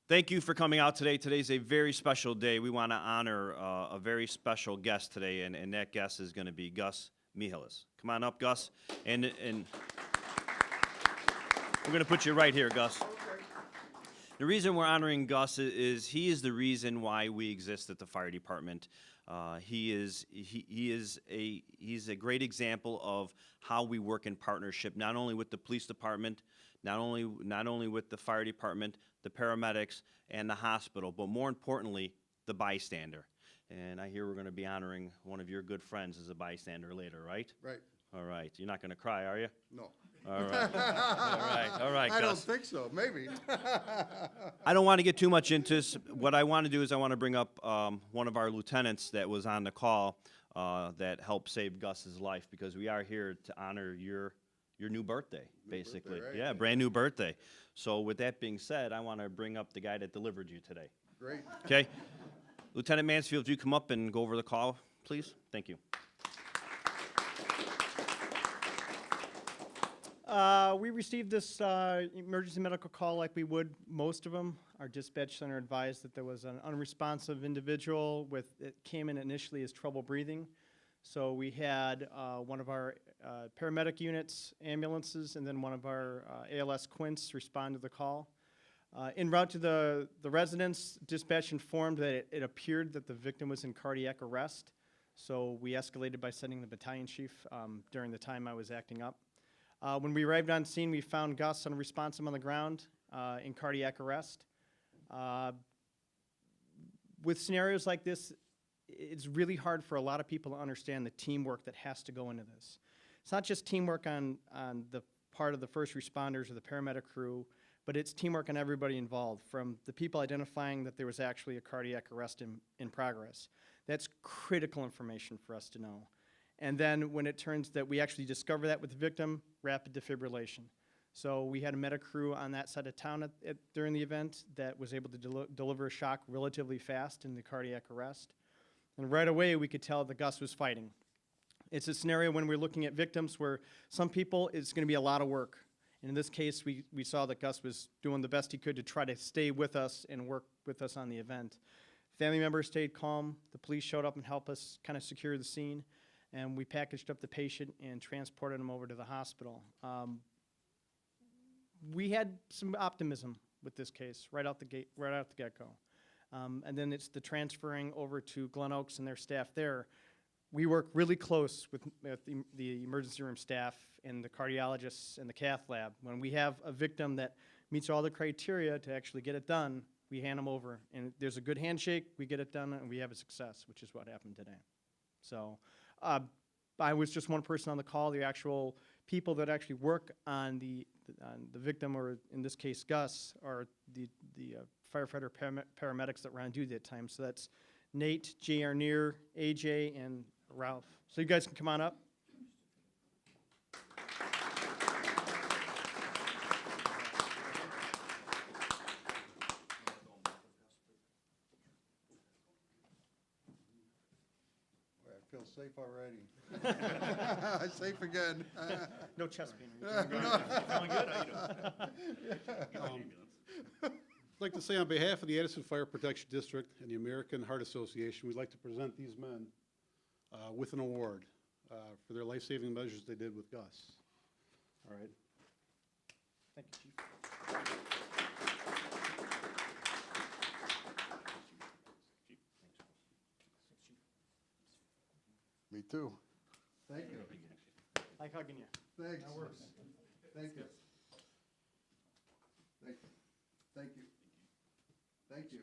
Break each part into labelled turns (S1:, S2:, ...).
S1: Thank you for coming out today. Today's a very special day. We want to honor a very special guest today, and that guest is going to be Gus Mehilos. Come on up, Gus. And we're going to put you right here, Gus. The reason we're honoring Gus is he is the reason why we exist at the fire department. He's a great example of how we work in partnership, not only with the police department, not only with the fire department, the paramedics, and the hospital, but more importantly, the bystander. And I hear we're going to be honoring one of your good friends as a bystander later, right?
S2: Right.
S1: All right. You're not going to cry, are you?
S2: No.
S1: All right. All right,
S2: I
S1: Gus.
S2: don't think so. Maybe.
S1: I don't want to get too much into this. What I want to do is I want to bring up one of our lieutenants that was on the call that helped save Gus's life, because we are here to honor your new birthday, basically.
S2: Birthday, right?
S1: Yeah, brand new birthday. So with that being said, I want to bring up the guy that delivered you today.
S2: Great.
S1: Okay? Lieutenant Mansfield, would you come up and go over the call, please? Thank you.
S3: We received this emergency medical call like we would most of them. Our dispatch center advised that there was an unresponsive individual it came in initially as trouble breathing. So we had one of our paramedic units, ambulances, and then one of our ALS quints respond to the call. En route to the residence, dispatch informed that it appeared that the victim was in cardiac arrest. So we escalated by sending the battalion chief during the time I was acting up. When we arrived on scene, we found Gus unresponsive on the ground in cardiac arrest. With scenarios like this, it's really hard for a lot of people to understand the teamwork that has to go into this. It's not just teamwork on the part of the first responders or the paramedic crew, but it's teamwork on everybody involved, from the people identifying that there was actually a cardiac arrest in progress. That's critical information for us to know. And then when it turns that we actually discover that with the victim, rapid defibrillation. So we had a medic crew on that side of town during the event that was able to deliver a shock relatively fast in the cardiac arrest. And right away we could tell that Gus was fighting. It's a scenario when we're looking at victims where some people it's going to be a lot of work. And in this case, we saw that Gus was doing the best he could to try to stay with us and work with us on the event. Family members stayed calm. The police showed up and helped us kind of secure the scene. And we packaged up the patient and transported him over to the hospital. We had some optimism with this case right out the get-go. And then it's the transferring over to GlenOaks and their staff there. We work really close with the emergency room staff and the cardiologists and the cath lab. When we have a victim that meets all the criteria to actually get it done, we hand them over. And there's a good handshake, we get it done, and we have a success, which is what happened today. So I was just one person on the call. The actual people that actually work on the victim, or in this case Gus, are the firefighter paramedics that were on duty at that time. So that's Nate, Jay Arnier, AJ, and Ralph. So you guys can come on up.
S2: I feel safe already. Safe again.
S3: No chest pain.
S1: Feeling good? How you doing?
S4: I'd like to say on behalf of the Addison Fire Protection District and the American Heart Association, we'd like to present these men with an award for their life-saving measures they did with Gus. All right.
S3: Thank you, Chief.
S2: Me too. Thank you.
S3: Like hugging you.
S2: Thanks.
S3: That works.
S2: Thank you. Thank you. Thank you. Thank you.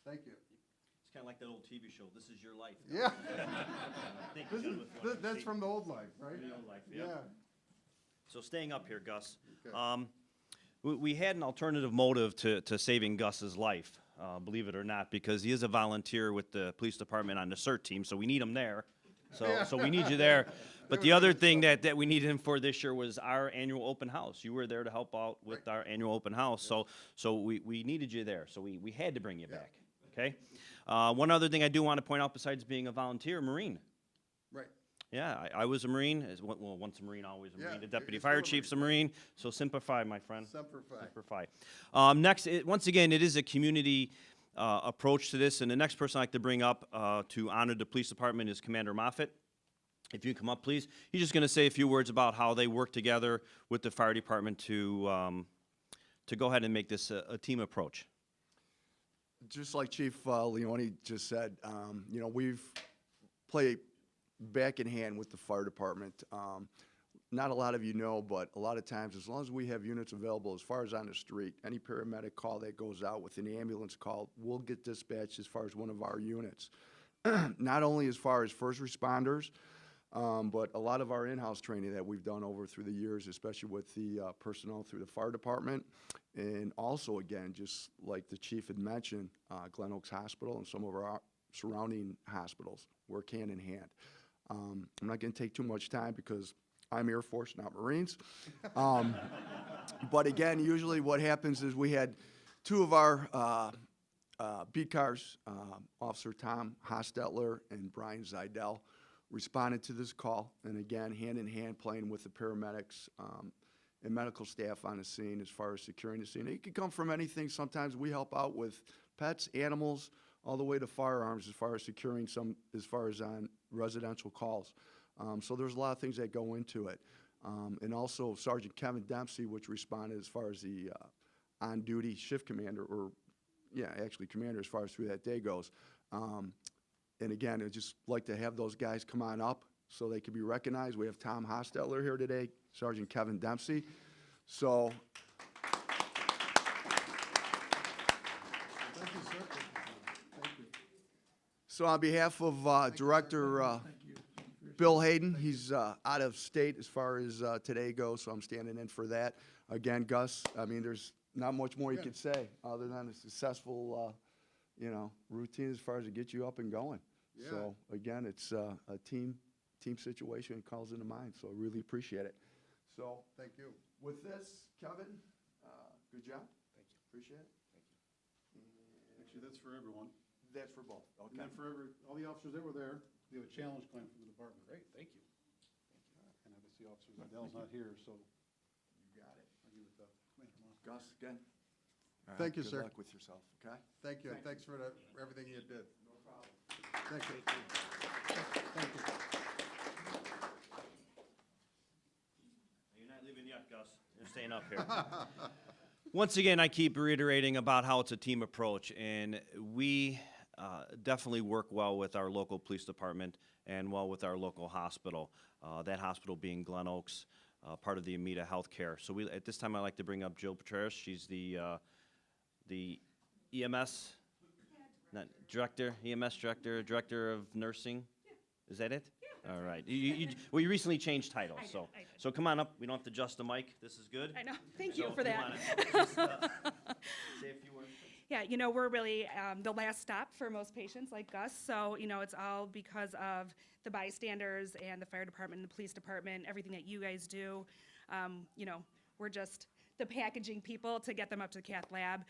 S2: Thank you.
S1: It's kind of like that old TV show, This Is Your Life.
S2: Yeah.
S1: Thank you, gentlemen, for letting me
S2: That's
S1: see.
S2: from the old life, right?
S1: The old life,
S2: Yeah.
S1: So staying up here, Gus,
S2: Okay.
S1: we had an alternative motive to saving Gus's life, believe it or not, because he is a volunteer with the police department on the CERT team, so we need him there. So we need you there. But the other thing that we needed him for this year was our annual open house. You were there to help out with our annual open house, so we needed you there. So we had to bring you back, okay? One other thing I do want to point out besides being a volunteer, Marine.
S2: Right.
S1: Yeah, I was a Marine. Well, once a Marine, always a
S2: Yeah,
S1: Marine. The
S2: you're
S1: deputy
S2: still
S1: fire
S2: a
S1: chief's a Marine. So Semper Fi, my friend.
S2: Semper Fi.
S1: Semper Fi. Next, once again, it is a community approach to this. And the next person I'd like to bring up to honor the police department is Commander Moffett. If you can come up, please. He's just going to say a few words about how they work together with the fire department to go ahead and make this a team approach.
S5: Just like Chief Leone just said, you know, we've played back in hand with the fire department. Not a lot of you know, but a lot of times, as long as we have units available, as far as on the street, any paramedic call that goes out with an ambulance call, we'll get dispatched as far as one of our units. Not only as far as first responders, but a lot of our in-house training that we've done over through the years, especially with the personnel through the fire department. And also, again, just like the chief had mentioned, GlenOaks Hospital and some of our surrounding hospitals work hand in hand. I'm not going to take too much time because I'm Air Force, not Marines. But again, usually what happens is we had two of our beat cars, Officer Tom Hostetler and Brian Zidell, responded to this call, and again, hand in hand, playing with the paramedics and medical staff on the scene as far as securing the scene. It could come from anything. Sometimes we help out with pets, animals, all the way to firearms as far as securing some, as far as on residential calls. So there's a lot of things that go into it. And also Sergeant Kevin Dempsey, which responded as far as the on-duty shift commander, or yeah, actually commander as far as through that day goes. And again, I'd just like to have those guys come on up so they can be recognized. We have Tom Hostetler here today, Sergeant Kevin Dempsey. So,
S2: Thank you, sir. Thank you.
S5: so on behalf of Director Bill Hayden, he's out of state as far as today goes, so I'm standing in for that. Again, Gus, I mean, there's not much more you could say other than a successful, you know, routine as far as to get you up and going.
S2: Yeah.
S5: So again, it's a team situation. It calls into mind, so I really appreciate it. So
S2: Thank you.
S5: with this, Kevin, good job. Thank you. Appreciate it. Thank you.
S4: Actually, that's for everyone.
S5: That's for both.
S4: And then for all the officers that were there, we have a challenge claim from the department. Great, thank you. And obviously Officer Zidell's not here, so
S5: You got it.
S4: I'll give it to Commander Moss.
S5: Gus, again. All
S2: Thank you,
S5: good
S2: sir.
S5: luck with yourself, okay?
S2: Thank you, and thanks for everything you did.
S5: No problem.
S2: Thank you.
S4: Thank you.
S1: You're not leaving yet, Gus. You're staying up here. Once again, I keep reiterating about how it's a team approach, and we definitely work well with our local police department and well with our local hospital. That hospital being GlenOaks, part of the Amita Healthcare. So at this time, I'd like to bring up Jill Petraeus. She's the EMS director of nursing. Is that it? All right. You recently changed titles,
S6: I did,
S1: so
S6: I did.
S1: so come on up. We don't have to adjust the mic. This is good.
S6: I know. Thank you
S1: So
S6: for
S1: if
S6: that.
S1: wanna just, say a few words.
S6: Yeah, you know, we're really the last stop for most patients like Gus. So, you know, it's all because of the bystanders and the fire department and the police department, everything that you guys do. You know, we're just the packaging people to get them up to the cath lab.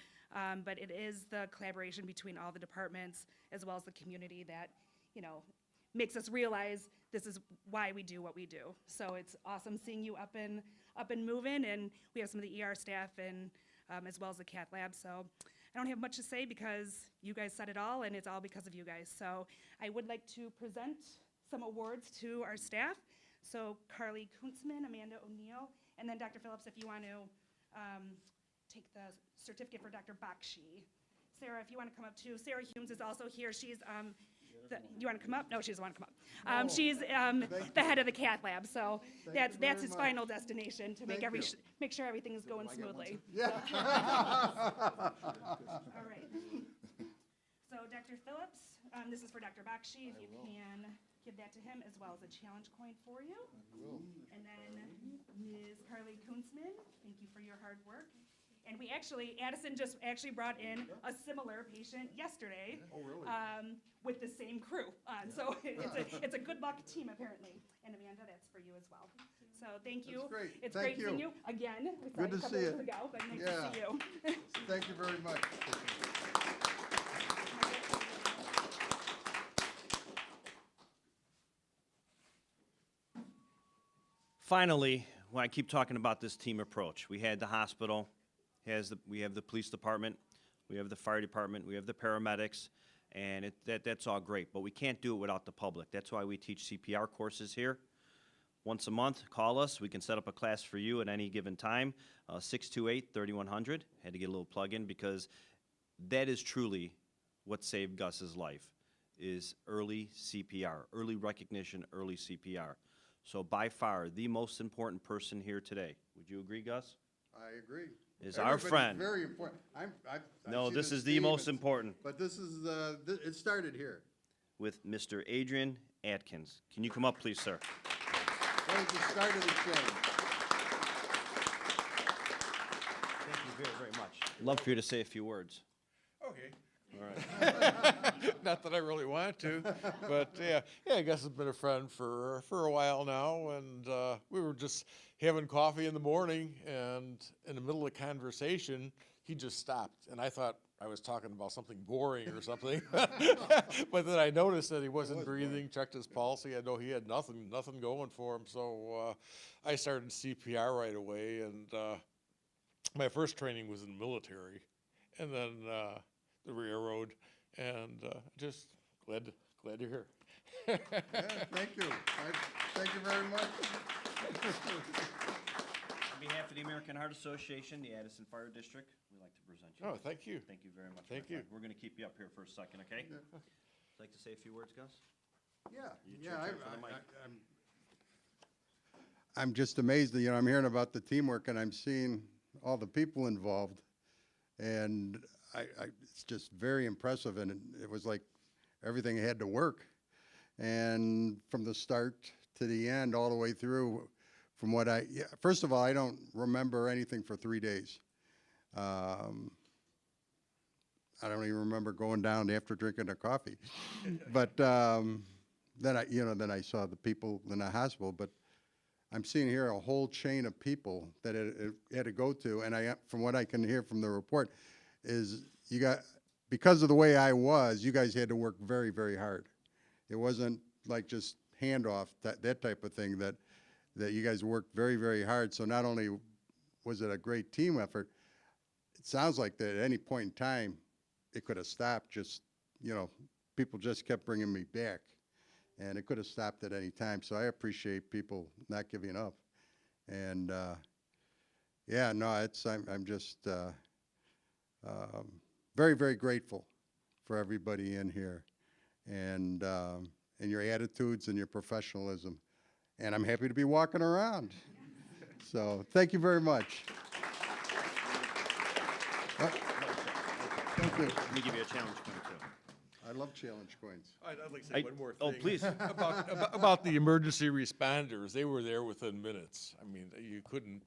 S6: But it is the collaboration between all the departments as well as the community that, you know, makes us realize this is why we do what we do. So it's awesome seeing you up and moving, and we have some of the ER staff and as well as the cath lab. So I don't have much to say because you guys said it all, and it's all because of you guys. So I would like to present some awards to our staff. So Carly Kuntzman, Amanda O'Neill, and then Dr. Phillips, if you want to take the certificate for Dr. Bakshi. Sarah, if you want to come up too. Sarah Humes is also here. She's you want to come up? No, she doesn't want to come up. She's the head of the cath lab, so
S2: Thank you
S6: that's
S2: very
S6: his
S2: much.
S6: final destination to make
S2: Thank you.
S6: make sure everything is going smoothly.
S2: Yeah.
S6: All right. So Dr. Phillips, this is for Dr. Bakshi, if you can give that to him, as well as a challenge coin for you. And then Ms. Carly Kuntzman, thank you for your hard work. And we actually, Addison just actually brought in a similar patient yesterday.
S2: Oh, really?
S6: With the same crew. So it's a good luck team, apparently. And Amanda, that's for you as well. So thank you.
S2: That's great.
S6: It's
S2: Thank
S6: great seeing
S2: you.
S6: you again. We saw
S2: Good
S6: you
S2: to
S6: a couple
S2: see
S6: weeks
S2: you.
S6: ago, but nice
S2: Yeah.
S6: to see you.
S2: Thank you very much.
S1: finally, when I keep talking about this team approach, we had the hospital, we have the police department, we have the fire department, we have the paramedics, and that's all great, but we can't do it without the public. That's why we teach CPR courses here. Once a month, call us. We can set up a class for you at any given time, 628-3100. Had to get a little plug in because that is truly what saved Gus's life, is early CPR, early recognition, early CPR. So by far, the most important person here today, would you agree, Gus?
S2: I agree.
S1: Is our
S2: Everybody's
S1: friend.
S2: very important. I've
S1: No,
S2: seen
S1: this is the
S2: team,
S1: most
S2: it's-
S1: important,
S2: But this is, it started here.
S1: with Mr. Adrian Adkins. Can you come up, please, sir?
S2: That was the start of the change.
S1: Thank you very, very much. Love for you to say a few words.
S7: Okay.
S1: All right.
S7: Not that I really want to, but yeah, I guess I've been a friend for a while now, and we were just having coffee in the morning, and in the middle of the conversation, he just stopped, and I thought I was talking about something boring or something, but then I noticed that he wasn't breathing. Checked his pulse. I know he had nothing going for him, so I started CPR right away, and my first training was in the military, and then the railroad, and just glad you're here.
S2: Yeah, thank you. Thank you very much.
S1: On behalf of the American Heart Association, the Addison Fire District, we'd like to present you.
S7: Oh, thank you.
S1: Thank you very much.
S7: Thank
S1: my
S7: you.
S1: friend. We're going to keep you up here for a second, okay? Like to say a few words, Gus?
S2: Yeah,
S1: You
S2: yeah,
S1: turn for the mic.
S2: I'm just amazed, you know, I'm hearing about the teamwork and I'm seeing all the people involved. And it's just very impressive, and it was like everything had to work. And from the start to the end, all the way through, from what first of all, I don't remember anything for 3 days. I don't even remember going down after drinking a coffee. But then I saw the people in the hospital. But I'm seeing here a whole chain of people that it had to go to, and from what I can hear from the report, is because of the way I was, you guys had to work very, very hard. It wasn't like just handoff, that type of thing, that you guys worked very, very hard. So not only was it a great team effort, it sounds like that at any point in time, it could have stopped. Just, people just kept bringing me back, and it could have stopped at any time. So I appreciate people not giving up. And yeah, no, I'm just very, very grateful for everybody in here, and your attitudes and your professionalism. And I'm happy to be walking around. So thank you very much. Thank you.
S1: Let me give you a challenge coin, too.
S2: I love challenge coins.
S7: I'd like to say one more thing.
S1: Oh, please.
S7: About the emergency responders. They were there within minutes. I mean, you couldn't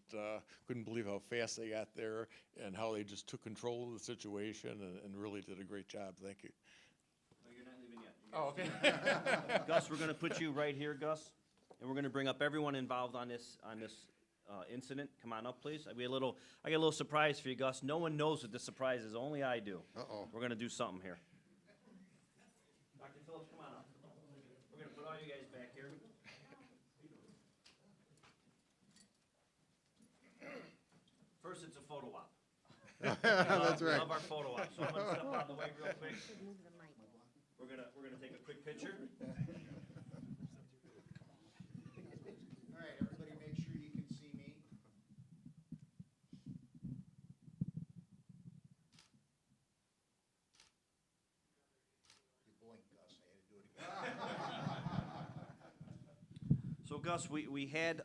S7: believe how fast they got there and how they just took control of the situation and really did a great job. Thank you.
S1: No, you're not leaving yet.
S7: Oh, okay.
S1: Gus, we're going to put you right here, Gus, and we're going to bring up everyone involved on this incident. Come on up, please. I got a little surprise for you, Gus. No one knows what this surprise is. Only I do.
S2: Uh-oh.
S1: We're going to do something here. Dr. Phillips, come on up. We're going to put all you guys back here. First, it's a photo op.
S2: That's
S1: We
S2: right.
S1: love our photo op. So I'm going to step out of the way real quick. We're gonna take a quick picture.
S8: All right, everybody make sure you can see me. You blink, Gus, I had to do it again.
S1: So Gus, we had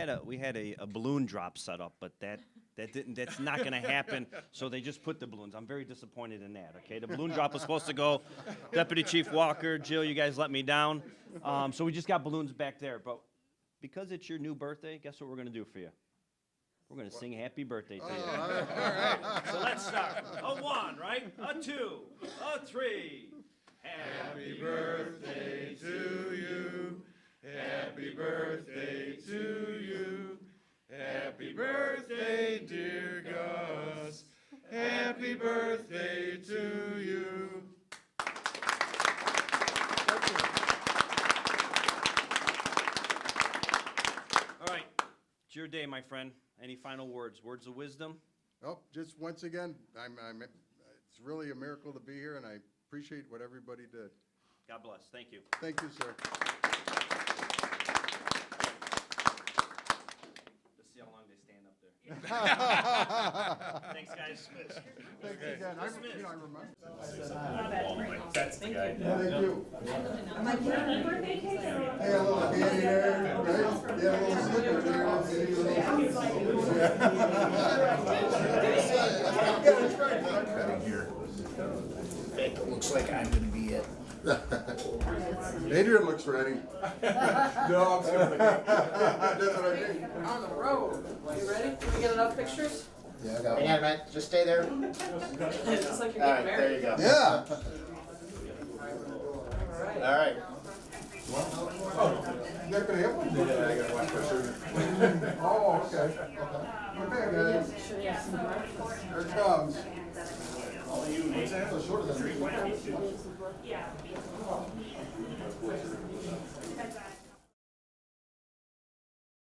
S1: a balloon drop set up, but that's not gonna happen, so they just put the balloons. I'm very disappointed in that, okay? The balloon drop was supposed to go. Deputy Chief Walker, Jill, you guys let me down. So we just got balloons back there, but because it's your new birthday, guess what we're gonna do for you? We're gonna sing happy birthday to you. So let's start. A 1, right? A 2, a 3. Happy birthday to you. Happy birthday to you. Happy birthday, dear Gus. Happy birthday to you. final words of wisdom?
S2: Oh, just once again, it's really a miracle to be here, and I appreciate what everybody did.
S1: God bless. Thank you.
S2: Thank you, sir.
S1: Let's see how long they stand up there. Thanks, guys.
S2: Thanks again. I remember.
S9: That's the guy.
S2: Thank you. Hey, a little candy there, right? Yeah, a little sticker there.
S8: It looks like I'm gonna be it.
S2: Adrian looks ready.
S5: No, I'm sorry.
S2: That's what I mean.
S10: On the road. You ready? Can we get enough pictures?
S8: Yeah, I got one. Man, just stay there.
S10: It's just like you're
S8: All
S10: getting
S8: right, there
S10: married.
S8: you go.
S2: Yeah.
S8: All right.
S2: You're gonna have one?
S8: Yeah, I gotta watch my shirt.
S2: Oh, okay. Okay, guys.
S10: Should have some breakfast.
S2: Here it comes.
S6: Yeah.